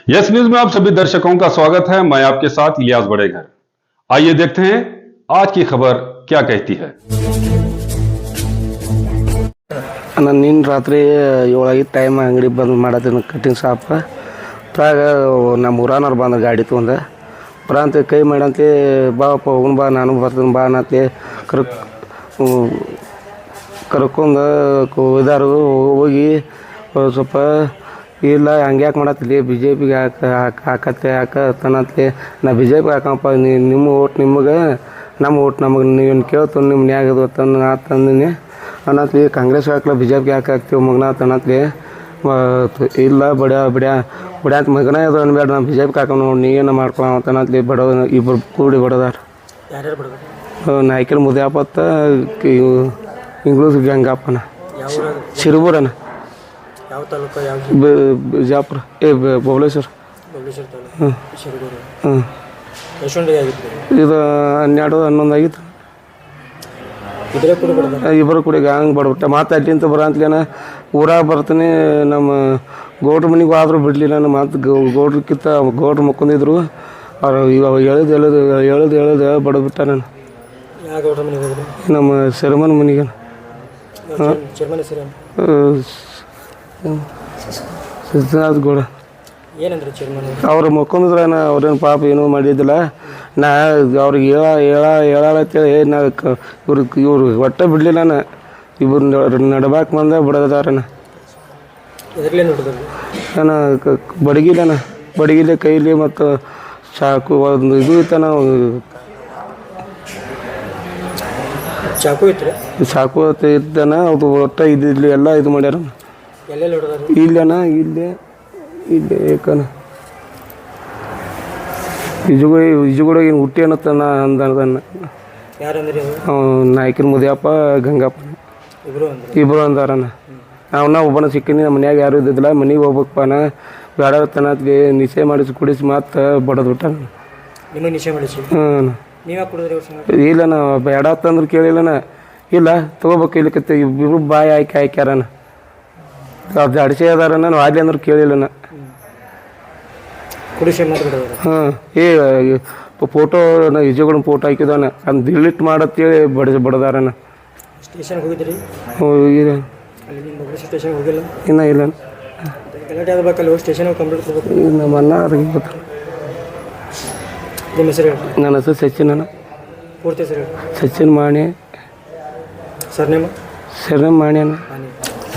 Yes news में आप सभी दर्शकों का स्वागत है। मैं आपके साथ इलियास बड़ेघर। आइए देखते हैं आज की खबर क्या कहती है। ನಾನು ನಿನ್ನ ರಾತ್ರಿ 7 ಟೈಮ್ ಅಂಗಡಿ ಬಂದು ಮಾಡತ್ತೀನಿ ಕಟಿಂಗ್ ಶಾಪ್ ಅದ್ರಾಗ ನಮ್ಮ ಊರಾನವ್ರು ಬಂದ ಗಾಡಿ ತೊಗೊಂಡು ಬರಂತ ಕೈ ಮಾಡಂತೆ ಬಾಪ್ಪ ಹೋಗೋಣ ಬಾ ನಾನು ಬರ್ತೀನಿ ಬಾ ಅನ್ನತ್ಲೆ ಕರ್ಕೊಂಡು ಹೋದಾರು ಹೋಗಿ ಸ್ವಲ್ಪ ಇಲ್ಲ ಹಂಗೆ ಯಾಕೆ ಮಾಡತ್ತಲಿ ಬಿ ಜೆ ಪಿಗೆ ಹಾಕತ್ತನತ್ಲಿ ನಾ ಬಿ ಜೆ ಪಿ ಹಾಕಪ್ಪ ನಿಮ್ಮ ಓಟ್ ನಿಮಗೆ ನಮ್ಮ ಓಟ್ ನಮಗೆ ನೀವೇನು ಕೇಳ್ತು ನಿಮ್ಮ ನ್ಯಾಗದು ತಂದು ನಾ ತಂದಿನಿ ಅನ್ನತ್ಲಿ ಕಾಂಗ್ರೆಸ್ ಹಾಕ್ಲ ಬಿ ಜೆ ಪಿಗೆ ಹಾಕ್ತೀವಿ ಮಗನ ತನ್ನತ್ಲಿ ಇಲ್ಲ ಬಡ್ಯಾಂತ ಮಗನ ಅದು ಅನ್ಬೇಡ ನಾ ಬಿ ಜೆ ಪಿಗೆ ಹಾಕ ನೋಡಿ ನೀವೇನು ಮಾಡ್ಕೊಳ ಅಂತನತ್ಲಿ ಬಡ ಇಬ್ಬರು ಕೂಡಿ ಬಡದಾರ ನಾಯ್ಕಲ್ ಮುದ್ಯಾಪತ್ತ ಇಂಗ್ಲೂಸ್ ಗಂಗಪ್ಪನ ಶಿರಬೂರನ ಬಿಜಾಪುರ ಬಬಲೇಶ್ವರ ಇದು 12-11 ಆಗಿತ್ತು. ಇಬ್ಬರು ಕೂಡ ಹಂಗೆ ಬಡ್ಬಿಟ್ಟ ಮತ್ತೆ ಅಲ್ಲಿಂತ ಬರಂತಲೇನ ಊರಾಗ ಬರ್ತೀನಿ ನಮ್ಮ ಗೌಡ್ರ ಮನೆಗೂ ಆದರೂ ಬಿಡಲಿಲ್ಲ ನಾನು ಮತ್ತೆ ಗೌಡ್ರಕ್ಕಿಂತ ಗೌಡ್ರು ಮುಕ್ಕೊಂಡಿದ್ರು ಅವ್ರು ಇವಾಗ ಎಳೆದು ಬಡಬಿಟ್ಟ ನಾನು ನಮ್ಮ ಶರ್ಮನ್ ಮನೆಗೆ ಸಿದ್ಧನಾಥ್ ಗೌಡ ಅವ್ರು ಮುಕ್ಕೊಂಡಿದ್ರ ಅವ್ರೇನು ಪಾಪ ಏನೂ ಮಾಡಿದ್ದಿಲ್ಲ ನಾ ಅವ್ರಿಗೆ ಹೇಳತ್ತೇಳಿ ನಾ ಇವ್ರು ಒಟ್ಟೆ ಬಿಡಲಿಲ್ಲ ನಾ ಇವ್ರು ನಡ್ಬಾಕ್ ಬಂದ ಬಿಡದಾರನ ನಾನು ಬಡಗಿಲೆ ಕೈಲಿ ಮತ್ತು ಚಾಕು ಒಂದು ಇದು ಇತ್ತನ ಚಾಕು ಇದ್ದಾನ ಅದು ಒಟ್ಟ ಇದ್ದಿದ್ಲಿ ಎಲ್ಲ ಇದು ಮಾಡ್ಯಾರ ಇಲ್ಲನ ಇಲ್ಲೇ ಏಕನ ಇಜುಗೂಡ ಏನು ಹುಟ್ಟಿ ಅನ್ನತ್ತಾನ ಅಂದನ ನಾಯ್ಕನ ಮುದಿಯಪ್ಪ ಗಂಗಪ್ಪ ಇಬ್ಬರು ಅಂದಾರನ ಅವನ ಒಬ್ಬನ ಸಿಕ್ಕಿನಿ ನಮ್ಮ ಮನ್ಯಾಗ ಯಾರು ಇದ್ದಿದ್ದಿಲ್ಲ ಮನೆಗೆ ಹೋಗ್ಬೇಕಪ್ಪ ನಾ ಬೇಡ ತನತ್ಗೆ ನಿಶ್ಚಯ ಮಾಡಿಸಿ ಕುಡಿಸಿ ಮತ್ತೆ ಬಡದು ಬಿಟ್ಟ ಇಲ್ಲ ನಾ ಬೇಡ ಅಂತಂದ್ರೆ ಕೇಳಿಲ್ಲನ ಇಲ್ಲ ತೊಗೋಬೇಕು ಇಲ್ಲಕತ್ತೆ ಇಬ್ಬರು ಬಾಯಿ ಹಾಕ್ಯಾರನ ಅವ್ರು ಅಡಿಸೆ ಅದಾರ ನಾನು ಅಲ್ಲಿ ಅಂದ್ರೆ ಕೇಳಿಲ್ಲನ ಹಾಂ ಫೋಟೋ ನಾ ವಿಜಯಗೌಡನ ಫೋಟೋ ಹಾಕಿದಾನ ಅದನ್ನ ಡಿಲೀಟ್ ಮಾಡತ್ತೇಳಿ ಬಡದಾರನ ಹೋಗಿಲ್ಲ ಇನ್ನೂ ಇಲ್ಲ ನಮ್ಮ ಅಣ್ಣ ಅವ್ರಿಗೆ ಗೊತ್ತ. ನನ್ನ ಹೆಸರು ಸಚಿನ್ ಸಚಿನ್ ಮಾಣಿ ಸರ್ನೇಮ್ ಮಾಣಿ ಅಣ್ಣ.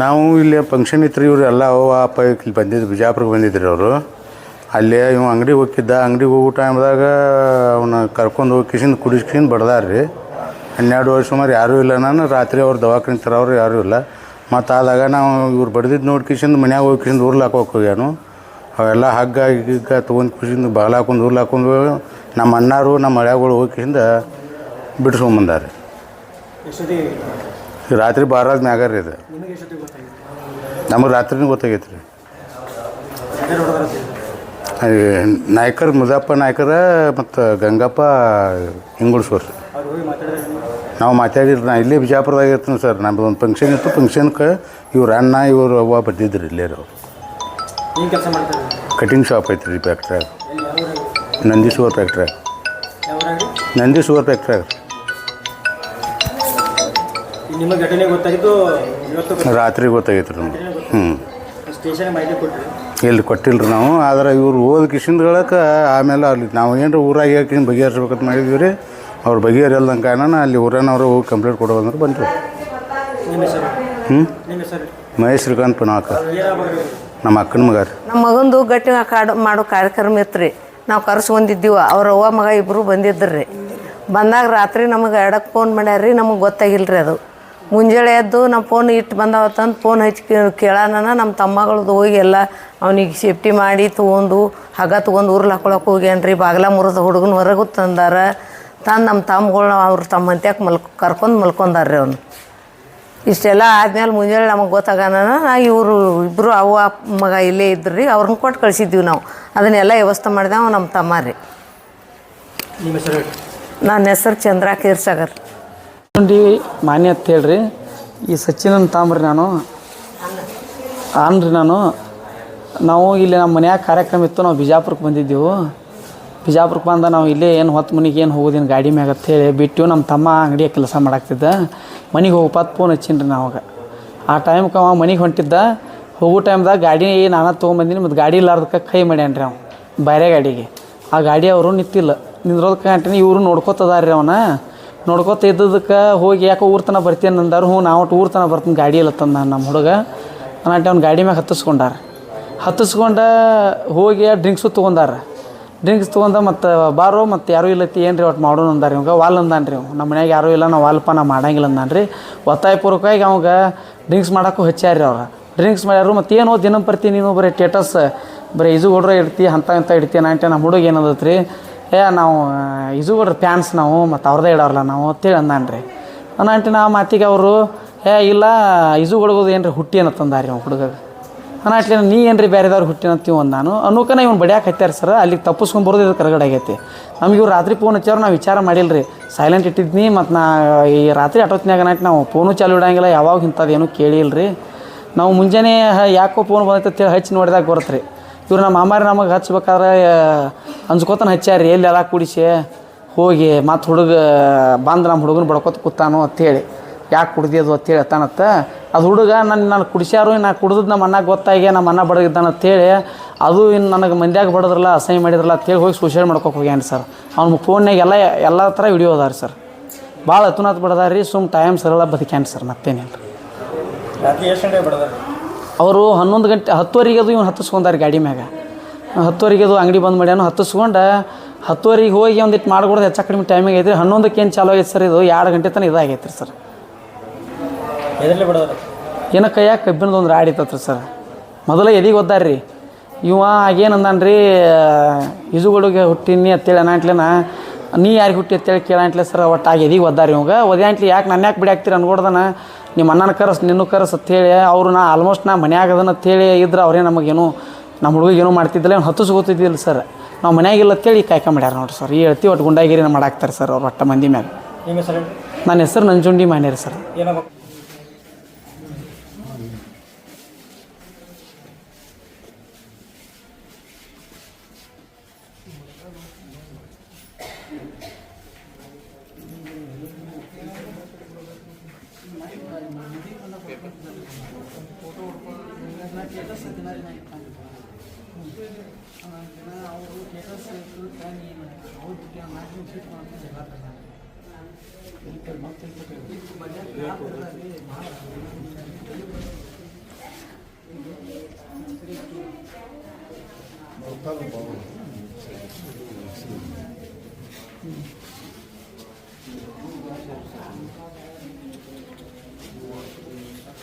ನಾವು ಇಲ್ಲಿ ಫಂಕ್ಷನ್ ಇತ್ತು ರೀ ಇವ್ರು ಎಲ್ಲ ಅಪ್ಪ ಇಲ್ಲಿ ಬಂದಿದ್ದು ಬಿಜಾಪುರಕ್ಕೆ ಬಂದಿದ್ರಿ ಅವರು. ಅಲ್ಲೇ ಇವ ಅಂಗಡಿಗೆ ಹೋಗಿದ್ದ ಅಂಗಡಿಗೆ ಹೋಗೋ ಟೈಮ್ದಾಗ ಅವನ್ನ ಕರ್ಕೊಂಡು ಹೋಗಿ ಕಿಶಿಂದ ಕುಡಿಸ್ಕಿಂದ ಬಡ್ದಾರ್ರಿ. 12 ವರ್ಷ ಸುಮಾರು ಯಾರೂ ಇಲ್ಲ. ನಾನು ರಾತ್ರಿ ಅವ್ರು ದವಾಖಾನೆ ತರೋರು ಯಾರೂ ಇಲ್ಲ. ಮತ್ತು ಆದಾಗ ನಾವು ಇವ್ರು ಬಡ್ದಿದ್ದು ನೋಡಿ ಕಿಶಿಂದ ಮನ್ಯಾಗ ಹೋಗಿ ಕಿಶಿಂದ ಊರ್ಲಾಕೋಕೆ ಹೋಗ್ಯಾನು. ಅವೆಲ್ಲ ಹಗ್ಗ ತೊಗೊಂಡು ಕಿಶಿಂದ ಬಾಗಿಲು ಹಾಕೊಂಡು ಊರ್ಲಾಕೊಂಡು ನಮ್ಮ ಅಣ್ಣಾರು ನಮ್ಮ ಹಳ್ಯಾಗಳು ಹೋಗಿ ಕಿಶಿಂದ ಬಿಡಿಸ್ಕೊಂಬಂದಾರೆ. ರಾತ್ರಿ 12 ಮ್ಯಾಗ ರೀ ಇದು. ನಮಗೆ ರಾತ್ರಿನೂ ಗೊತ್ತಾಗೈತೆ ರೀ. ನಾಯ್ಕರ್ ಮುದಪ್ಪ ನಾಯ್ಕರ ಮತ್ತು ಗಂಗಪ್ಪ ಇಂಗುಳ್ಸೋರು ರೀ. ನಾವು ಮಾತಾಡಿರಿ. ನಾ ಇಲ್ಲೇ ಬಿಜಾಪುರದಾಗ ಇರ್ತೀನಿ ಸರ್. ನಮ್ಮದು ಒಂದು ಫಂಕ್ಷನ್ ಇತ್ತು. ಫಂಕ್ಷನ್ಗೆ ಇವ್ರು ಅಣ್ಣ ಇವರು ಅವ್ವ ಬಂದಿದ್ರಿ ಇಲ್ಲೇ ರೀ. ಕಟಿಂಗ್ ಶಾಪ್ ಐತ್ರಿ ರೀ ಫ್ಯಾಕ್ಟ್ರಿಯಾಗ. ನಂದಿ ಶುಗರ್ ಫ್ಯಾಕ್ಟ್ರಿಯಾಗ. ರಾತ್ರಿ ಗೊತ್ತಾಗೈತೆ ರೀ ನಮ್ಗೆ. ಇಲ್ಲಿ ಕೊಟ್ಟಿಲ್ಲ ರೀ ನಾವು. ಆದ್ರೆ ಇವ್ರು ಓದ್ ಕಿಶಿಂದ್ಗಳಕ್ಕೆ ಆಮೇಲೆ ಅಲ್ಲಿ ನಾವು ಏನಾರ ಊರಾಗ ಹೇಳ್ಕೊಂಡು ಬಗೆಹರಿಸ್ಬೇಕಂತ ಮಾಡಿದ್ವಿ ರೀ. ಅವ್ರು ಬಗೆಹರಿಯಲ್ದಂಗೆ ಕಾರಣ ಅಲ್ಲಿ ಊರನವರು ಹೋಗಿ ಕಂಪ್ಲೇಂಟ್ ಕೊಡೋದಂದ್ರೆ ಬಂದರು. ಮಹೇಶ್ ಶ್ರೀಕಾಂತ್ ಪುನಾಕ ನಮ್ಮ ಅಕ್ಕನ ಮಗ ರೀ. ನಮ್ಮ ಮಗಂದು ಗಟ್ಟಿ ಮಾಡೋ ಕಾರ್ಯಕ್ರಮ ಇತ್ತು ರೀ. ನಾವು ಕರ್ಸ್ಕೊಂಡಿದ್ದೀವಿ. ಅವ್ರ ಅವ್ವ ಮಗ ಇಬ್ಬರು ಬಂದಿದ್ರು ರೀ. ಬಂದಾಗ ರಾತ್ರಿ ನಮಗೆ ಎಡಕ್ಕೆ ಫೋನ್ ಮಾಡ್ಯಾರ ರೀ. ನಮಗೆ ಗೊತ್ತಾಗಿಲ್ಲ ರೀ ಅದು. ಮುಂಜಾನೆ ಎದ್ದು ನಮ್ಮ ಫೋನ್ ಇಟ್ಟು ಬಂದಾವತ್ತಂದು ಫೋನ್ ಹಚ್ಚಿ ಕೇಳೋಣ ನಮ್ಮ ತಮ್ಮಗಳದ್ದು ಹೋಗಿ ಎಲ್ಲ ಅವ್ನಿಗೆ ಸೇಫ್ಟಿ ಮಾಡಿ ತೊಗೊಂಡು ಹಗ್ಗ ತೊಗೊಂಡು ಊರ್ಲಿ ಹಾಕೊಳಕ್ಕೆ ಹೋಗ್ಯಾನ್ರಿ. ಬಾಗಿಲ ಮುರಿದ ಹುಡುಗನ ಹೊರಗೂ ತಂದಾರ. ನಮ್ಮ ತಮ್ಮಗಳನ್ನ ಅವ್ರ ತಮ್ಮ ಅಂತ್ಯಕ್ಕೆ ಕರ್ಕೊಂಡು ಮಲ್ಕೊಂಡಾರ್ರಿ ಅವ್ನು. ಇಷ್ಟೆಲ್ಲ ಆದ್ಮೇಲೆ ಮುಂಜಾನೆ ನಮಗೆ ಗೊತ್ತಾಗೋಣ ಇವರು ಇಬ್ಬರು ಅವ್ವ ಮಗ ಇಲ್ಲೇ ಇದ್ರು ರೀ. ಅವ್ರನ್ನ ಕೊಟ್ಟು ಕಳಿಸಿದ್ದೀವಿ ನಾವು. ಅದನ್ನೆಲ್ಲ ವ್ಯವಸ್ಥೆ ಮಾಡಿದೆವು ನಮ್ಮ ತಮ್ಮ ರೀ. ನನ್ನ ಹೆಸರು ಚಂದ್ರ ಕೀರ್ಸಾಗರ್. ಮಾನ್ಯ ಅಂತ ಹೇಳ್ರಿ. ಈ ಸಚಿನನ್ ತಾಂಬ್ರಿ ನಾನು ಅನ್ರಿ ನಾನು ನಾವು ಇಲ್ಲಿ ನಮ್ಮ ಮನ್ಯಾಗ ಕಾರ್ಯಕ್ರಮ ಇತ್ತು, ನಾವು ಬಿಜಾಪುರಕ್ಕೆ ಬಂದಿದ್ದೆವು. ಬಿಜಾಪುರಕ್ಕೆ ಬಂದ ನಾವು ಇಲ್ಲೇ ಏನು ಹೊತ್ತು ಮನೆಗೆ ಏನು ಹೋಗೋದಿನ ಗಾಡಿ ಮ್ಯಾಗ ಅಂತೇಳಿ ಬಿಟ್ಟು ನಮ್ಮ ತಮ್ಮ ಅಂಗಡಿಯ ಕೆಲಸ ಮಾಡಾಕ್ತಿದ್ದ. ಮನೆಗೆ ಹೋಗಪ್ಪ ಫೋನ್ ಹಚ್ಚಿನ್ರಿ ನಾವಾಗ. ಆ ಟೈಮ್ಗೆ ಅವ ಮನೆಗೆ ಹೊಂಟಿದ್ದ. ಹೋಗೋ ಟೈಮ್ದಾಗ ಗಾಡಿ ನಾನು ತೊಗೊಂಬಂದಿನಿ, ಮತ್ತು ಗಾಡಿ ಇಲ್ಲಾರ್ದಕ್ಕೆ ಕೈ ಮಾಡ್ಯಾನ್ರಿ ಅವ ಬೇರೆ ಗಾಡಿಗೆ. ಆ ಗಾಡಿ ಅವರು ನಿಂತಿಲ್ಲ, ನಿಂದ್ರೋದಕ್ಕೆ ಅಂಟೀನಿ. ಇವರು ನೋಡ್ಕೋತದಾರ್ರಿ ಅವನ. ನೋಡ್ಕೋತ ಇದ್ದದಕ್ಕೆ ಹೋಗಿ ಯಾಕೋ ಊರ್ ತನಕ ಬರ್ತೀನಿ ಅಂದಾರು. ಹ್ಞೂ ನಾವು ಊರ್ ತನಕ ಬರ್ತೀನಿ ಗಾಡಿ ಇಲ್ಲ ತಂದ ನಮ್ಮ ಹುಡುಗ ಅನ್ನಂಟೆ ಅವ್ನ ಗಾಡಿ ಮ್ಯಾಗ ಹತ್ತಿಸ್ಕೊಂಡು ಹೋಗಿ ಡ್ರಿಂಕ್ಸು ತೊಗೊಂಡಾರ. ಡ್ರಿಂಕ್ಸ್ ತೊಗೊಂಡ ಮತ್ತು ಬಾರೋ ಮತ್ತು ಯಾರೂ ಇಲ್ಲೈತಿ ಏನು ರೀ ಒಟ್ಟು ಮಾಡೋಣ ಅಂದಾರ. ಇವಾಗ ವಾಲ್ ಅಂದಾನ್ರಿ ಅವ. ನಮ್ಮ ಮನ್ಯಾಗ ಯಾರೂ ಇಲ್ಲ, ನಾವು ವಾಲ್ಪ ನಾ ಮಾಡಂಗಿಲ್ಲ ಅಂದಾನ್ರಿ. ಒತ್ತಾಯಪೂರ್ವಕವಾಗಿ ಅವಾಗ ಡ್ರಿಂಕ್ಸ್ ಮಾಡೋಕ್ಕೂ ಹಚ್ಚಾರ್ರಿ ಅವ್ರು. ಡ್ರಿಂಕ್ಸ್ ಮಾಡ್ಯಾರು. ಮತ್ತು ಏನೋ ದಿನಂಪ್ರತಿ ನೀನು ಬರೀ ಸ್ಟೇಟಸ್ ಬರೀ ಈಜುಗೊಡ್ರೆ ಇಡ್ತಿ ಅಂತ ಇಡ್ತೀನಿ ಅಂಟೆ. ನಮ್ಮ ಹುಡುಗ ಏನದತ್ತು ರೀ, ನಾವು ಈಜುಗೊಡ್ರ ಫ್ಯಾನ್ಸ್ ನಾವು, ಮತ್ತು ಅವ್ರದ್ದೇ ಇಡೋರಲ್ಲ ನಾವು ಅಂತೇಳಿ ಅಂದಾನ್ರಿ. ಅನ್ನಂಟಿ ನಾ ಮಾತಿಗೆ ಅವರು ಇಲ್ಲ ಈಜುಗೊಡ್ಗೋದು ಏನು ರೀ ಹುಟ್ಟಿ ಅನ್ನತ್ತಂದಾರಿ ಅವ್ನು ಹುಡುಗ. ಅನ್ನಟ್ಲಿ ನೀ ಏನು ರೀ ಬೇರೆದವ್ರು ಹುಟ್ಟಿನಂತೀವಿ ಒಂದು ನಾನು ಅನ್ನೋಕನ ಇವ್ನು ಬಡಿಯಾಕೆ ಹತ್ಯಾರ ಸರ್. ಅಲ್ಲಿಗೆ ತಪ್ಪಿಸ್ಕೊಂಡು ಬರೋದು ಇದು ಕರಗಡೆ ಆಗೈತಿ. ನಮ್ಗೆ ಇವ್ರು ರಾತ್ರಿ ಫೋನ್ ಹಚ್ಚಾರು, ನಾವು ವಿಚಾರ ಮಾಡಿಲ್ಲ ರೀ, ಸೈಲೆಂಟ್ ಇಟ್ಟಿದ್ನಿ. ಮತ್ತು ನಾ ಈ ರಾತ್ರಿ ಆಟೋತ್ನಾಗ ನಾವು ಫೋನು ಚಾಲು ಇಡಂಗಿಲ್ಲ, ಯಾವಾಗ ಇಂಥದ್ದೇನು ಕೇಳಿಲ್ಲ ರೀ. ನಾವು ಮುಂಜಾನೆ ಯಾಕೋ ಫೋನ್ ಬಂದೈತೆ ಅಂತೇಳಿ ಹಚ್ಚಿ ನೋಡಿದಾಗ ಬರುತ್ತೆ ರೀ. ಇವ್ರು ನಮ್ಮ ಮಾಮಾರಿ ನಮಗೆ ಹಚ್ಬೇಕಾದ್ರೆ ಅಂಜ್ಕೋತಾನೆ ಹಚ್ಚಾರ ರೀ. ಎಲ್ಲೆಲ್ಲ ಕುಡಿಸಿ ಹೋಗಿ ಮತ್ತು ಹುಡುಗ ಬಂದು ನಮ್ಮ ಹುಡುಗನ ಬಡ್ಕೋತ ಕೂತಾನು ಅಂಥೇಳಿ. ಯಾಕೆ ಕುಡ್ದಿದ್ದು ಅಂತೇಳಿ ತಾನತ್ತ. ಅದು ಹುಡುಗ ನಾನು ಕುಡಿಸ್ಯಾರು, ನಾ ಕುಡ್ದದ್ದು ನಮ್ಮ ಅಣ್ಣಗೆ ಗೊತ್ತಾಗಿ ನಮ್ಮ ಅಣ್ಣ ಬಡಗಿದ್ದಾನ ಅಂತೇಳಿ ಅದು ಇನ್ನು ನನಗೆ ಮಂದ್ಯಾಗ ಬಡದ್ರಲ್ಲ ಅಸಹ್ಯ ಮಾಡಿದ್ರಲ್ಲ ಅಂತೇಳಿ ಹೋಗಿ ಸೂಸೈಡ್ ಮಾಡ್ಕೊಕೆ ಹೋಗ್ಯಾನ ಸರ್. ಅವ್ನ ಫೋನ್ನಾಗ ಎಲ್ಲ ಥರ ವಿಡಿಯೋ ಅದಾರ ಸರ್. ಭಾಳ ಹತ್ತುನಾತ್ ಬಡದಾರ ರೀ. ಸುಮ್ಮ ಟೈಮ್ ಸರಳ ಬದುಕ್ಯಾನ ಸರ್, ಮತ್ತೇನಿಲ್ಲ ರೀ. ಅವರು 11 ಗಂಟೆ 10ವರೆಗೆ ಅದು ಇವ್ನು ಹತ್ತಿಸ್ಕೊಂಡಾರ ಗಾಡಿ ಮ್ಯಾಗ. 10ವರೆಗೆ ಅದು ಅಂಗಡಿ ಬಂದ್ ಮಾಡ್ಯಾನು. ಹತ್ತಿಸ್ಕೊಂಡು 10ವರೆಗೆ ಹೋಗಿ ಒಂದಿಟ್ಟು ಮಾಡ್ಕೊಡೋದು ಹೆಚ್ಚು ಕಡಿಮೆ ಟೈಮಿಗೆ ಐತ್ರಿ. 11ಕ್ಕೆ ಏನು ಚಾಲು ಆಗೈತೆ ಸರ್. ಇದು 2 ಗಂಟೆ ತನಕ ಇದಾಗೈತೆ ರೀ ಸರ್. ಏನೋ ಕೈಯಾಗ ಕಬ್ಬಿನದು ಒಂದು ರಾಡಿ ಇತ್ತತ್ರಿ ಸರ್. ಮೊದಲೇ ಎದಿಗೆ ಒದ್ದಾರ ರೀ ಇವ. ಆಗೇನಂದಾನ ರೀ, ಈಜುಗೊಡುಗೆ ಹುಟ್ಟಿನಿ ಅಂತೇಳಿ ಅನ್ನಂಟ್ಲೇನ ನೀ ಯಾರಿಗೆ ಹುಟ್ಟಿ ಅಂತೇಳಿ ಕೇಳಂಟ್ಲೆ ಸರ್. ಒಟ್ಟಾಗಿ ಎದಿಗೆ ಒದ್ದಾರ ಇವಾಗ. ಒದ್ಯಾಂಟ್ಲಿ ಯಾಕೆ ನನ್ನ ಯಾಕೆ ಬಿಡಾಕ್ತೀರಿ ಅನ್ಕೊಡ್ದನ, ನಿಮ್ಮ ಅಣ್ಣನ ಕರಸ್ ನಿನ್ನೂ ಕರಸ್ ಅಂತೇಳಿ ಅವರು. ಆಲ್ಮೋಸ್ಟ್ ನಾ ಮನ್ಯಾಗ ಅದನ್ನ ಅಂತೇಳಿ ಇದ್ರೆ ಅವರೇ ನಮಗೇನು ನಮ್ಮ ಹುಡುಗಿಗೇನು ಮಾಡ್ತಿದ್ದಿಲ್ಲ. ಅವ್ನು ಹತ್ತಿಸ್ಕೋತಿದ್ದಿಲ್ಲ ಸರ್. ನಾವು ಮನ್ಯಾಗಿಲ್ಲ ಅಂತೇಳಿ ಕಾಯ್ಕ ಮಾಡ್ಯಾರ ನೋಡಿರಿ ಸರ್. ಈ ಹೇಳ್ತಿ ಒಟ್ಟು ಗುಂಡಾಗಿರಿನ ಮಾಡಾಕ್ತಾರೆ ಸರ್ ಅವ್ರು ಒಟ್ಟ ಮಂದಿ ಮ್ಯಾಗ. ನನ್ನ ಹೆಸರು ನಂಜುಂಡಿ ಮಾನ್ಯರಿ ಸರ್.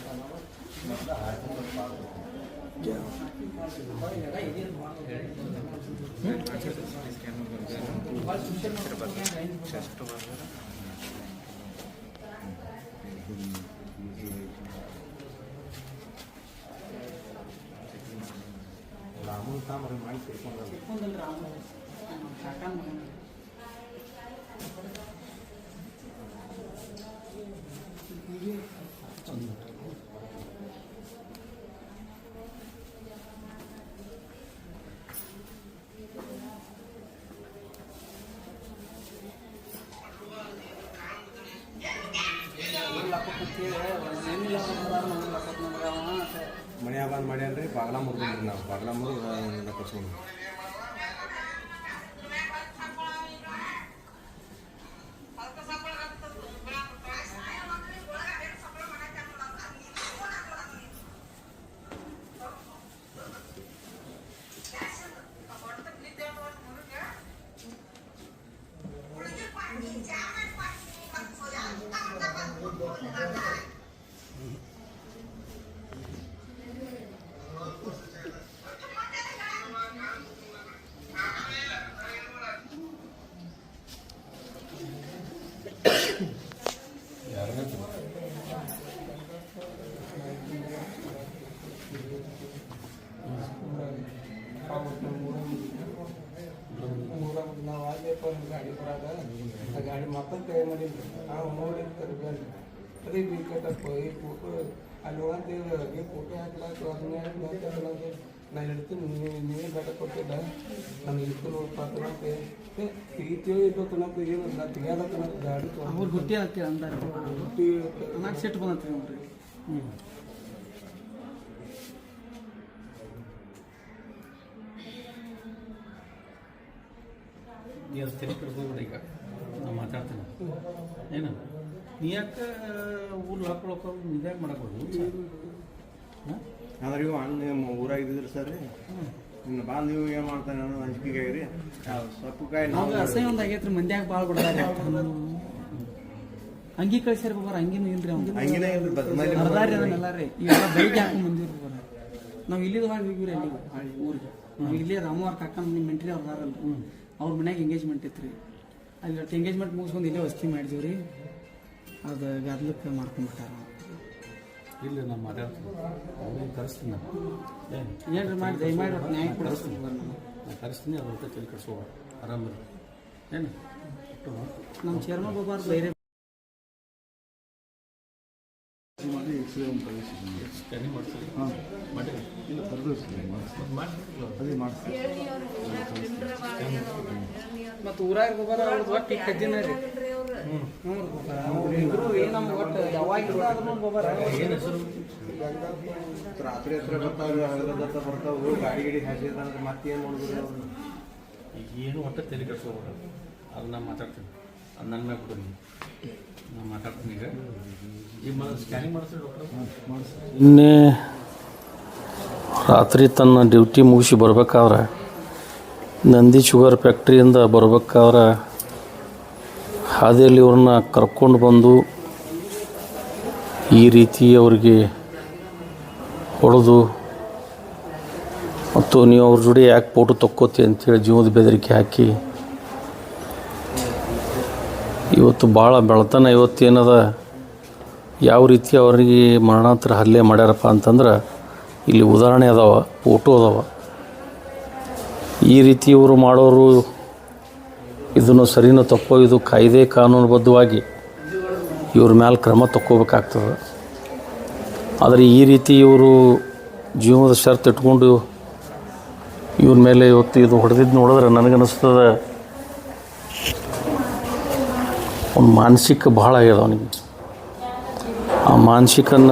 ಮನ್ಯಾಗ ಬಂದು ಮಾಡ್ಯಾನ್ರಿ. ಬಾಗ್ಲ ಮುರಿದ್ರಿ ನಾವು. ಬಾಗ್ಲ ಮುರಿದು ಕರ್ಸ್ಕೊಂಡು ಗಾಡಿ ಬರಾಗ ಆ ಗಾಡಿ ಮಕ್ಕಳು ಕೈ ಮಾಡಿದ್ವಿ. ನಾವು ನೋಡಿ ಅದೇ ಬೇಕಾದ ಫೋಟೋ ಅಲ್ಲಿ ಹೋಗಂತ ಫೋಟೋ ಹಾಕ್ಲಾಕ ಅದನ್ನ ನಾ ಹೇಳ್ತೀನಿ ನೀವೇ ಬೇಡ ಕೊಟ್ಟಿಲ್ಲ ನನಗೆ ಇತ್ತು ನೋಡಪ್ಪ ತನಕ ತೆಗಿತೀವೋ ಇಲ್ಲೋ ತನಕ ಏನಿಲ್ಲ ತೆಗಿಯೋದ ತನಕ ಗಾಡಿ ಅವ್ರು ಹುಟ್ಟಿ ಹಾಕಿ ಅಂದಾರೆ ನನಗೆ ಸಿಟ್ಟು ಬಂದತ್ರಿ ನೋಡ್ರಿ. ನೀನು ತಲೆ ಕೆಡ್ಸ್ಕೊಬೇಡ. ಈಗ ನಾನು ಮಾತಾಡ್ತೀನಿ ಏನು ನೀ ಯಾಕೆ ಊರು ಹಾಕೊಳಕ್ಕೆ ಇದ್ಯಾಕೆ ಮಾಡಕ್ಬೋದು? ಅಂದ್ರೆ ಇವು ಹಣ್ಣು ಊರಾಗ ಇದ್ದಿದ್ರು ಸರ್ ಇನ್ನು ಬಾ ನೀವು ಏನು ಮಾಡ್ತಾನೆ ಅನ್ನೋ ಅಂಜಿಕೆ ರೀ ಸೊಪ್ಪು ಕಾಯಿ ನಮ್ಗೆ ಅಸಹ್ಯ ಒಂದು ಆಗೈತ್ರಿ, ಮಂದ್ಯಾಗ ಭಾಳ ಬಿಡ್ತಾರೆ. ಅಂಗಿ ಕಳಿಸ್ಯಾರ ಬಾರ, ಅಂಗಿನೂ ಇಲ್ರಿ ಅವ್ನು ಹಂಗಿನೇ ಇಲ್ರಿ ಬದ್ಮಾಲಿ ಅರ್ದಾರಿ ಅದನ್ನೆಲ್ಲ ರೀ. ಇವೆಲ್ಲ ಬೆಳಿಗ್ಗೆ ಹಾಕೊಂಡು ಬಂದಿವ್ರಿ ಬಾರ. ನಾವು ಇಲ್ಲಿದ ಹಾಗೆ ಹೋಗಿವ್ರಿ ಅಲ್ಲಿ ಊರಿಗೆ. ನಾವು ಇಲ್ಲೇ ರಾಮವಾರ ಕಾಕ ನಿಮ್ಮ ಮೆಂಟ್ರಿ ಅವ್ರು ಅದಾರಲ್ರಿ, ಅವ್ರ ಮನ್ಯಾಗ ಎಂಗೇಜ್ಮೆಂಟ್ ಇತ್ತು ರೀ. ಅಲ್ಲಿ ಒಟ್ಟು ಎಂಗೇಜ್ಮೆಂಟ್ ಮುಗಿಸ್ಕೊಂಡು ಇಲ್ಲೇ ವಸ್ತಿ ಮಾಡಿದ್ವಿ ರೀ. ಅದು ಗದ್ಲಕ್ಕೆ ಮಾಡ್ಕೊಂಡ್ಬಿಟ್ಟಾರ. ಇಲ್ಲ ನಾನು ಮಾತಾಡ್ತೀನಿ, ಅವ್ನಿಗೆ ಕರೆಸ್ತೀನಿ ನಾನು. ಏನ್ರಿ ಮಾಡಿ ದಯಮಾಡಿ ಒಟ್ಟು ನ್ಯಾಯ ಕೊಡಿಸ್ತೀನಿ ನಾನು ಕರೆಸ್ತೀನಿ. ಅದ್ರ ಜೊತೆ ತಲೆ ಕೆಡ್ಸ್ಕೊಬೇಡ, ಆರಾಮಿರಿ ಏನು. ನಮ್ಮ ಚೇರ್ಮನ್ ಬಾಬಾರ್ ಬೇರೆ ಸ್ಕ್ಯಾನಿಂಗ್ ಮಾಡ್ತೀವಿ. ಮಾಡಿ ಇಲ್ಲ ಮತ್ತು ಊರಾಗ ಬಾಬಾರ ಅವ್ರದ್ದು ಒಟ್ಟು ಈಗ ಕಜ್ಜಿನ ರೀ. ನಮ್ಗೆ ಒಟ್ಟು ಯಾವಾಗ ಏನು ಹೆಸರು? ರಾತ್ರಿ ಹತ್ರ ಬರ್ತಾವ್ರಿ, ಹಗಲತ್ತ ಬರ್ತಾವು, ಗಾಡಿ ಗಿಡಿ ಹಾಸಿದ್ರೆ ಮತ್ತೆ ಏನು ಮಾಡಿದ್ರು ಅವ್ರು ಈಗ ಏನು ಒಟ್ಟು ತಲೆ ಕೆಡ್ಸ್ಕೊಬೇಡ, ಅದು ನಾನು ಮಾತಾಡ್ತೀನಿ. ಅದು ನನ್ನ ಮ್ಯಾಗ ಕೊಡಿ, ನಾನು ಮಾತಾಡ್ತೀನಿ. ಈಗ ಸ್ಕ್ಯಾನಿಂಗ್ ಮಾಡಿಸ್ರಿ ಡಾಕ್ಟರ್. ಇನ್ನೇ ರಾತ್ರಿ ತನ್ನ ಡ್ಯೂಟಿ ಮುಗಿಸಿ ಬರ್ಬೇಕಾದ್ರೆ ನಂದಿ ಶುಗರ್ ಫ್ಯಾಕ್ಟ್ರಿಯಿಂದ ಬರ್ಬೇಕಾದ್ರೆ ಹಾದಿಯಲ್ಲಿ ಅವ್ರನ್ನ ಕರ್ಕೊಂಡು ಬಂದು ಈ ರೀತಿ ಅವ್ರಿಗೆ ಹೊಡೆದು ಮತ್ತು ನೀವು ಅವ್ರ ಜೋಡಿ ಯಾಕೆ ಫೋಟೋ ತಕ್ಕೋತಿ ಅಂಥೇಳಿ ಜೀವದ ಬೆದರಿಕೆ ಹಾಕಿ ಇವತ್ತು ಭಾಳ ಬೆಳತನ ಇವತ್ತೇನದ ಯಾವ ರೀತಿ ಅವ್ರಿಗೆ ಮರಣಾಂತರ ಹಲ್ಲೆ ಮಾಡ್ಯಾರಪ್ಪ ಅಂತಂದ್ರೆ ಇಲ್ಲಿ ಉದಾಹರಣೆ ಅದಾವ, ಫೋಟೋ ಅದಾವ. ಈ ರೀತಿ ಇವರು ಮಾಡೋರು ಇದನ್ನು ಸರಿನೋ ತಪ್ಪೋ ಇದು ಕಾಯ್ದೆ ಕಾನೂನುಬದ್ಧವಾಗಿ ಇವ್ರ ಮೇಲೆ ಕ್ರಮ ತಕ್ಕೋಬೇಕಾಗ್ತದೆ. ಆದರೆ ಈ ರೀತಿ ಇವರು ಜೀವನದ ಷರತ್ತು ಇಟ್ಕೊಂಡು ಇವ್ರ ಮೇಲೆ ಇವತ್ತು ಇದು ಹೊಡೆದಿದ್ದು ನೋಡಿದ್ರೆ ನನಗನ್ನಿಸ್ತದೆ ಒಂದು ಮಾನಸಿಕ ಭಾಳ ಆಗ್ಯದ ಅವನಿಗೆ. ಆ ಮಾನಸಿಕನ್ನ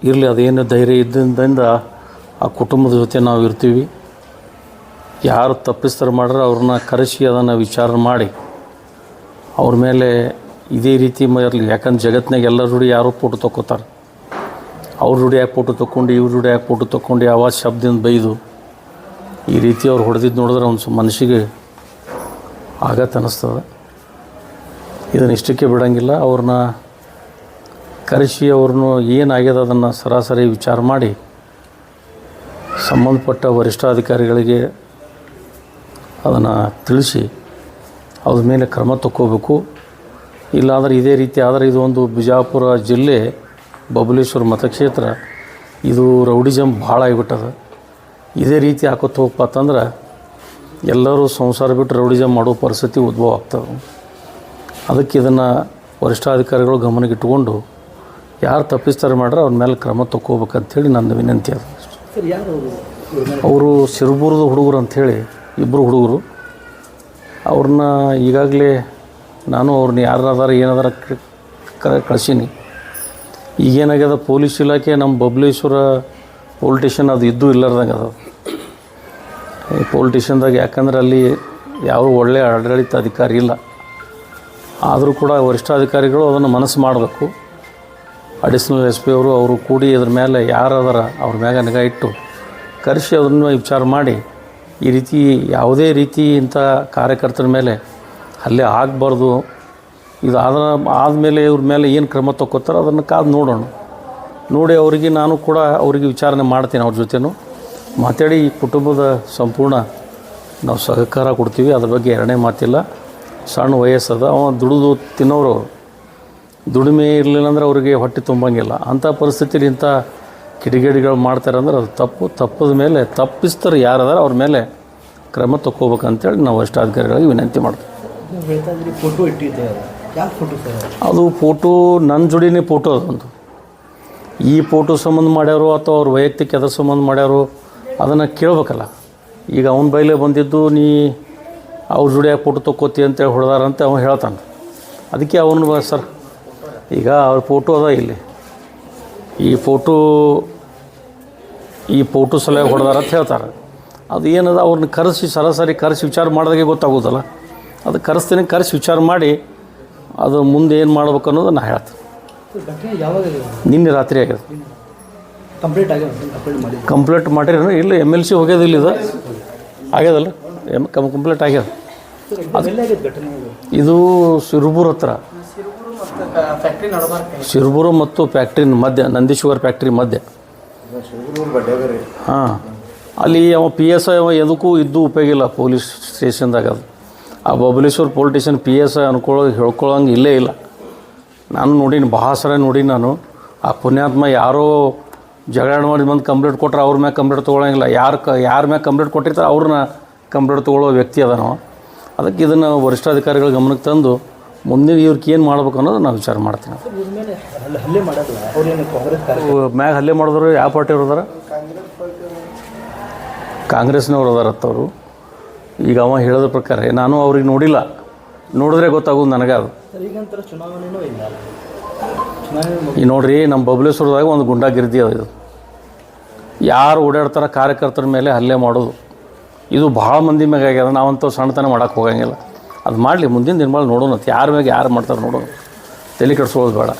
ಇರಲಿ, ಅದೇನು ಧೈರ್ಯ ಇದ್ದಿಂದ ಆ ಕುಟುಂಬದ ಜೊತೆ ನಾವು ಇರ್ತೀವಿ. ಯಾರು ತಪ್ಪಿಸ್ತಾರೆ ಮಾಡ್ರೆ ಅವ್ರನ್ನ ಕರೆಸಿ ಅದನ್ನು ವಿಚಾರ ಮಾಡಿ ಅವ್ರ ಮೇಲೆ ಇದೇ ರೀತಿ ಇರಲಿ. ಯಾಕಂದ್ರೆ ಜಗತ್ತಿನಾಗ ಎಲ್ಲರ ಜೋಡಿ ಯಾರೋ ಫೋಟೋ ತೊಗೋತಾರೆ. ಅವ್ರ ಜೋಡಿ ಯಾಕೆ ಫೋಟೋ ತೊಗೊಂಡು ಇವ್ರ ಜೋಡಿ ಯಾಕೆ ಫೋಟೋ ತೊಗೊಂಡು ಆವಾಜ್ ಶಬ್ದದಿಂದ ಬೈದು ಈ ರೀತಿ ಅವ್ರು ಹೊಡೆದಿದ್ದು ನೋಡಿದ್ರೆ ಒಂದು ಮನಸ್ಸಿಗೆ ಆಗತ್ತೆ ಅನ್ನಿಸ್ತದೆ. ಇದನ್ನು ಇಷ್ಟಕ್ಕೆ ಬಿಡೋಂಗಿಲ್ಲ. ಅವ್ರನ್ನ ಕರೆಸಿ ಅವ್ರನ್ನು ಏನಾಗ್ಯದ ಅದನ್ನು ಸರಾಸರಿ ವಿಚಾರ ಮಾಡಿ ಸಂಬಂಧಪಟ್ಟ ವರಿಷ್ಠಾಧಿಕಾರಿಗಳಿಗೆ ಅದನ್ನು ತಿಳಿಸಿ ಅದ್ರ ಮೇಲೆ ಕ್ರಮ ತಗೋಬೇಕು. ಇಲ್ಲಾಂದರೆ ಇದೇ ರೀತಿ ಆದರೆ ಇದು ಒಂದು ಬಿಜಾಪುರ ಜಿಲ್ಲೆ ಬಬಲೇಶ್ವರ ಮತಕ್ಷೇತ್ರ, ಇದು ರೌಡಿಸಮ್ ಭಾಳ ಆಗಿಬಿಟ್ಟದ. ಇದೇ ರೀತಿ ಹಾಕೋತ ಹೋಗ್ಪತ್ತಂದ್ರೆ ಎಲ್ಲರೂ ಸಂಸಾರ ಬಿಟ್ಟು ರೌಡಿಸಮ್ ಮಾಡೋ ಪರಿಸ್ಥಿತಿ ಉದ್ಭವ ಆಗ್ತದೆ. ಅದಕ್ಕೆ ಇದನ್ನು ವರಿಷ್ಠಾಧಿಕಾರಿಗಳು ಗಮನಕ್ಕೆ ಇಟ್ಕೊಂಡು ಯಾರು ತಪ್ಪಿಸ್ತಾರೆ ಮಾಡ್ರೆ ಅವ್ರ ಮೇಲೆ ಕ್ರಮ ತಗೋಬೇಕಂಥೇಳಿ ನನ್ನ ವಿನಂತಿ ಅದು. ಅವರು ಸಿರುಬೂರದ ಹುಡುಗರು ಅಂಥೇಳಿ ಇಬ್ಬರು ಹುಡುಗರು. ಅವ್ರನ್ನ ಈಗಾಗಲೇ ನಾನು ಅವ್ರನ್ನ ಯಾರದಾರ ಏನದಾರ ಕಳಿಸೀನಿ. ಈಗೇನಾಗ್ಯದ ಪೊಲೀಸ್ ಇಲಾಖೆ ನಮ್ಮ ಬಬಲೇಶ್ವರ ಪೊಲೀಸ್ ಸ್ಟೇಷನ್ ಅದು ಇದ್ದೂ ಇಲ್ಲದಂಗೆ ಅದ. ಈ ಪೊಲೀಸ್ ಸ್ಟೇಷನ್ದಾಗ ಯಾಕಂದ್ರೆ ಅಲ್ಲಿ ಯಾವ ಒಳ್ಳೆಯ ಆಡಳಿತ ಅಧಿಕಾರಿ ಇಲ್ಲ. ಆದರೂ ಕೂಡ ವರಿಷ್ಠಾಧಿಕಾರಿಗಳು ಅದನ್ನು ಮನಸ್ಸು ಮಾಡಬೇಕು. ಅಡಿಷ್ನಲ್ SP ಅವರು ಕೂಡಿ ಅದ್ರ ಮೇಲೆ ಯಾರದಾರ ಅವ್ರ ಮ್ಯಾಗ ನಿಗಾ ಇಟ್ಟು ಕರೆಸಿ ಅದನ್ನು ವಿಚಾರ ಮಾಡಿ ಈ ರೀತಿ ಯಾವುದೇ ರೀತಿ ಇಂಥ ಕಾರ್ಯಕರ್ತರ ಮೇಲೆ ಹಲ್ಲೆ ಆಗಬಾರ್ದು. ಇದು ಆದಮೇಲೆ ಇವ್ರ ಮೇಲೆ ಏನು ಕ್ರಮ ತಗೋತಾರೆ ಅದನ್ನು ಕಾದು ನೋಡೋಣ. ನೋಡಿ ಅವರಿಗೆ ನಾನು ಕೂಡ ಅವರಿಗೆ ವಿಚಾರಣೆ ಮಾಡ್ತೀನಿ. ಅವ್ರ ಜೊತೆನೂ ಮಾತಾಡಿ ಈ ಕುಟುಂಬದ ಸಂಪೂರ್ಣ ನಾವು ಸಹಕಾರ ಕೊಡ್ತೀವಿ. ಅದ್ರ ಬಗ್ಗೆ ಎರಡನೇ ಮಾತಿಲ್ಲ. ಸಣ್ಣ ವಯಸ್ಸದ, ಅವ ದುಡಿದು ತಿನ್ನೋರು, ದುಡಿಮೆ ಇರಲಿಲ್ಲ ಅಂದ್ರೆ ಅವ್ರಿಗೆ ಹೊಟ್ಟೆ ತುಂಬಂಗಿಲ್ಲ. ಅಂಥ ಪರಿಸ್ಥಿತಿಲಿ ಇಂಥ ಕಿಡಿಗೇಡಿಗಳು ಮಾಡ್ತಾರೆ ಅಂದ್ರೆ ಅದು ತಪ್ಪು. ತಪ್ಪದ ಮೇಲೆ ತಪ್ಪಿಸ್ತಾರೆ ಯಾರದಾರ ಅವ್ರ ಮೇಲೆ ಕ್ರಮ ತಗೋಬೇಕಂತೇಳಿ ನಾವು ವರಿಷ್ಠಾಧಿಕಾರಿಗಳಿಗೆ ವಿನಂತಿ ಮಾಡ್ತೀವಿ. ಫೋಟೋ ಇಟ್ಟಿದ್ದೆ, ಯಾವ ಫೋಟೋ ಸರ್? ಅದು ಫೋಟೋ ನನ್ನ ಜೋಡಿನೇ ಫೋಟೋ ಅದೊಂದು. ಈ ಫೋಟೋ ಸಂಬಂಧ ಮಾಡ್ಯಾರೋ ಅಥವಾ ಅವ್ರ ವೈಯಕ್ತಿಕ ಎದ್ರ ಸಂಬಂಧ ಮಾಡ್ಯಾರೋ ಅದನ್ನು ಕೇಳಬೇಕಲ್ಲ. ಈಗ ಅವನ ಬೈಲೇ ಬಂದಿದ್ದು ನೀ ಅವ್ರ ಜೋಡಿಯಾಗಿ ಫೋಟೋ ತೊಗೋತಿ ಅಂತೇಳಿ ಹೊಡೆದಾರಂತ ಅವನು ಹೇಳ್ತಾನೆ. ಅದಕ್ಕೆ ಅವನು ಸರ್ ಈಗ ಅವ್ರ ಫೋಟೋ ಅದ ಇಲ್ಲಿ, ಈ ಫೋಟೋ ಸಲಹೆ ಹೊಡೆದಾರ ಅಂತ ಹೇಳ್ತಾರೆ. ಅದು ಏನದ ಅವ್ರನ್ನ ಕರೆಸಿ ಸರಾಸರಿ ಕರೆಸಿ ವಿಚಾರ ಮಾಡಿದಾಗೆ ಗೊತ್ತಾಗೋದಲ್ಲ. ಅದು ಕರೆಸ್ತೀನಿ, ಕರೆಸಿ ವಿಚಾರ ಮಾಡಿ ಅದು ಮುಂದೆ ಏನು ಮಾಡ್ಬೇಕು ಅನ್ನೋದು ನಾನು ಹೇಳ್ತೀನಿ. ಘಟನೆ ಯಾವಾಗ ನಿನ್ನೆ ರಾತ್ರಿ ಆಗ್ಯದ. ಕಂಪ್ಲೀಟ್ ಆಗ್ಯದ ಮಾಡಿ ಕಂಪ್ಲೇಂಟ್ ಮಾಡಿರಿ ಇಲ್ಲ MLC ಹೋಗ್ಯದಿಲ್ಲ ಇದು ಆಗ್ಯದಲ್ಲ, ಕಂಪ್ಲೇಂಟ್ ಆಗ್ಯದ. ಘಟನೆ ಇದು ಸಿರುಬೂರು ಹತ್ರ, ಫ್ಯಾಕ್ಟ್ರಿ ಸಿರುಬೂರು ಮತ್ತು ಫ್ಯಾಕ್ಟ್ರಿ ಮಧ್ಯೆ, ನಂದಿ ಶುಗರ್ ಫ್ಯಾಕ್ಟ್ರಿ ಮಧ್ಯೆ. ಹಾಂ, ಅಲ್ಲಿ ಅವ PSI ಅವ ಎದಕ್ಕೂ ಇದ್ದು ಉಪಯೋಗ ಇಲ್ಲ ಪೊಲೀಸ್ ಸ್ಟೇಷನ್ದಾಗ. ಅದು ಆ ಬಬಲೇಶ್ವರ ಪೊಲೀಸ್ ಸ್ಟೇಷನ್ PSI ಹೇಳ್ಕೊಳ್ಳೋಂಗೆ ಇಲ್ಲೇ ಇಲ್ಲ. ನಾನು ನೋಡೀನಿ, ಭಾಳ ಸಲ ನೋಡೀನಿ ನಾನು. ಆ ಪುಣ್ಯಾತ್ಮ ಯಾರೋ ಜಗಳ ಮಾಡಿ ಬಂದು ಕಂಪ್ಲೇಂಟ್ ಕೊಟ್ರೆ ಅವ್ರ ಮ್ಯಾಗ ಕಂಪ್ಲೇಂಟ್ ತೊಗೊಳಂಗಿಲ್ಲ. ಯಾರ ಮ್ಯಾಗ ಕಂಪ್ಲೇಂಟ್ ಕೊಟ್ಟಿರ್ತಾರೆ ಅವ್ರನ್ನ ಕಂಪ್ಲೇಂಟ್ ತೊಗೊಳ್ಳೋ ವ್ಯಕ್ತಿ ಅದ ನಾವು. ಅದಕ್ಕೆ ಇದನ್ನು ವರಿಷ್ಠಾಧಿಕಾರಿಗಳ ಗಮನಕ್ಕೆ ತಂದು ಮುಂದಿನ ಇವ್ರಿಗೆ ಏನು ಮಾಡ್ಬೇಕು ಅನ್ನೋದು ನಾವು ವಿಚಾರ ಮಾಡ್ತೀನಿ. ಹಲ್ಲೆ ಮಾಡೋದು ಅವ್ರೇನು ಕಾಂಗ್ರೆಸ್ ಮ್ಯಾಗ ಹಲ್ಲೆ ಮಾಡಿದ್ರು ಯಾವ ಪಾರ್ಟಿಯವ್ರು ಅದಾರ? ಕಾಂಗ್ರೆಸ್ನವ್ರು ಅದಾರತ್ತವರು. ಈಗ ಅವ ಹೇಳೋದ್ರ ಪ್ರಕಾರ ನಾನು ಅವ್ರಿಗೆ ನೋಡಿಲ್ಲ, ನೋಡಿದ್ರೆ ಗೊತ್ತಾಗೋದು ನನಗೆ. ಅದು ಈಗಂತರ ಚುನಾವಣೆನೂ ಇಲ್ಲ. ಈ ನೋಡ್ರಿ, ನಮ್ಮ ಬಬಲೇಶ್ವರದಾಗ ಒಂದು ಗುಂಡಾಗಿರ್ದಿ ಅದು. ಇದು ಯಾರು ಓಡಾಡ್ತಾರ ಕಾರ್ಯಕರ್ತರ ಮೇಲೆ ಹಲ್ಲೆ ಮಾಡೋದು, ಇದು ಭಾಳ ಮಂದಿ ಮ್ಯಾಗ ಆಗ್ಯದ. ನಾವಂತೂ ಸಣ್ಣತನ ಮಾಡೋಕ್ಕೆ ಹೋಗಂಗಿಲ್ಲ. ಅದು ಮಾಡಲಿ, ಮುಂದಿನ ದಿನಗಳು ನೋಡೋಣ. ಯಾರ ಮ್ಯಾಗ ಯಾರು ಮಾಡ್ತಾರೆ ನೋಡೋಣ, ತಲೆ ಕೆಡಿಸೋದು ಬೇಡ.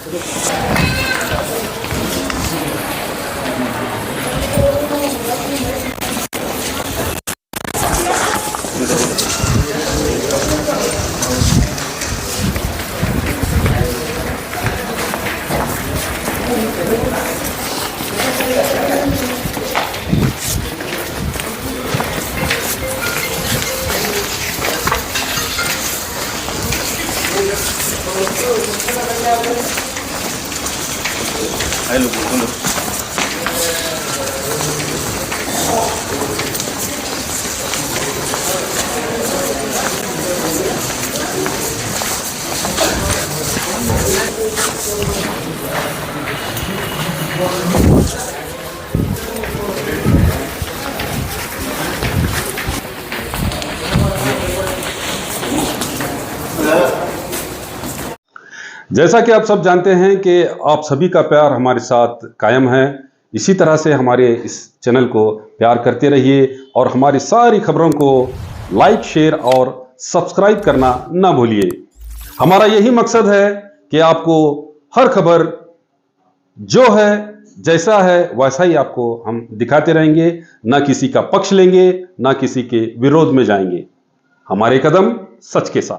जैसा कि आप सब जानते हैं कि आप सभी का प्यार हमारे साथ कायम है। इसी तरह से हमारे इस चैनल को प्यार करते रहिए और हमारी सारी खबरों को लाइक, शेयर और सब्सक्राइब करना ना भूलिए। हमारा यही मकसद है कि आपको हर खबर जो है, जैसा है वैसा ही आपको हम दिखाते रहेंगे। ना किसी का पक्ष लेंगे, ना किसी के विरोध में जाएंगे। हमारे कदम सच के साथ।